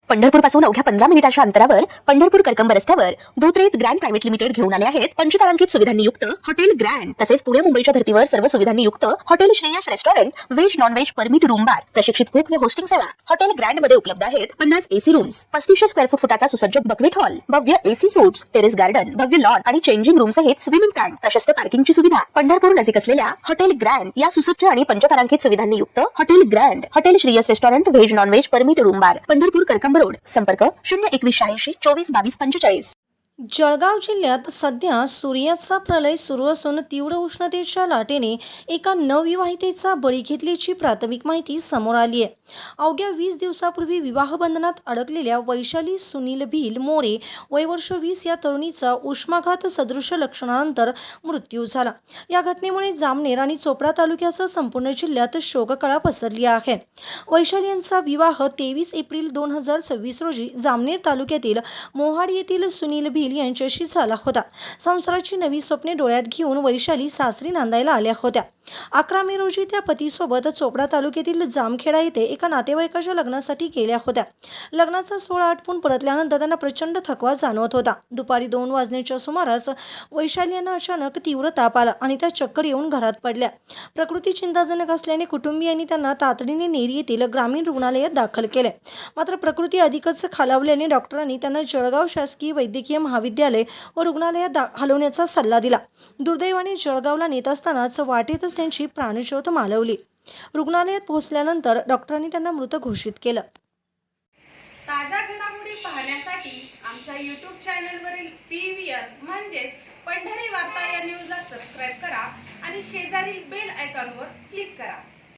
पंढरपूरपासून अवघ्या 15 मिनिटांच्या अंतरावर पंढरपूर करकंब रस्त्यावर धोत्रेज ग्रँड प्रायव्हेट लिमिटेड घेऊन आले आहेत पंचतारांकित सुविधांनी युक्त हॉटेल ग्रँड। तसेच पुणे मुंबईच्या धर्तीवर सर्व सुविधांनी युक्त hotel Shreyas restaurant, veg non veg permit room बार, प्रशिक्षित कुक व होस्टिंग सेवा। हॉटेल ग्रँड मध्ये उपलब्ध आहेत 50 एसी रूम्स, 3500 स्क्वेअर फुटाचा सुसज्ज बकवेट हॉल, भव्य एसी सूट्स, टेरेस गार्डन, भव्य लॉन आणि चेंजिंग रूम सहित स्विमिंग टँक, प्रशस्त पार्किंगची सुविधा। पंढरपूर नजीक असलेल्या हॉटेल ग्रँड या सुसज्ज आणि पंचतारांकित सुविधांनी युक्त hotel grand, hotel Shreyas restaurant, veg non veg permit room बार, पंढरपूर करकंब रोड। संपर्क 02180 24 22 45। जळगाव जिल्ह्यात सध्या सूर्याचा प्रलय सुरू असून तीव्र उष्णतेच्या लाटेने एका नवविवाहितेचा बळी घेतल्याची प्राथमिक माहिती समोर आली आहे। अवघ्या 20 दिवसापूर्वी विवाहबंधनात अडकलेल्या वैशाली सुनील भिल मोरे वय वर्ष 20 या तरुणीचा उष्माघात सदृश लक्षणानंतर मृत्यू झाला। या घटनेमुळे जामनेर आणि चोपडा तालुक्यासह संपूर्ण जिल्ह्यात शोककळा पसरली आहे। वैशाली यांचा विवाह 23 एप्रिल 2026 रोजी जामनेर तालुक्यातील मोहाड येथील सुनील भिल यांच्याशी झाला होता। संसाराची नवी स्वप्ने डोळ्यात घेऊन वैशाली सासरी नांदायला आल्या होत्या। 11 मे रोजी त्या पतीसोबत चोपडा तालुक्यातील जामखेडा येथे एका नातेवाईकाच्या लग्नासाठी गेल्या होत्या। लग्नाचा सोहळा आटपून परतल्यानंतर त्यांना प्रचंड थकवा जाणवत होता। दुपारी 2 वाजण्याच्या सुमारास वैशाली यांना अचानक तीव्र ताप आला आणि त्या चक्कर येऊन घरात पडल्या। प्रकृती चिंताजनक असल्याने कुटुंबियांनी त्यांना तातडीने नेरी येथील ग्रामीण रुग्णालयात दाखल केले। मात्र प्रकृती अधिकच खालावल्याने डॉक्टरांनी त्यांना जळगाव शासकीय वैद्यकीय महाविद्यालय व रुग्णालयात हलवण्याचा सल्ला दिला। दुर्दैवाने जळगावला नेत असतानाच वाटेतच त्यांची प्राणज्योत मालवली। रुग्णालयात पोहोचल्यानंतर डॉक्टरांनी त्यांना मृत घोषित केलं। ताज्या घडामोडी पाहण्यासाठी आमच्या YouTube चॅनलवरील PVR म्हणजेच पंढरी वार्ता या न्यूजला सबस्क्राइब करा आणि शेजारील बेल आयकॉनवर क्लिक करा।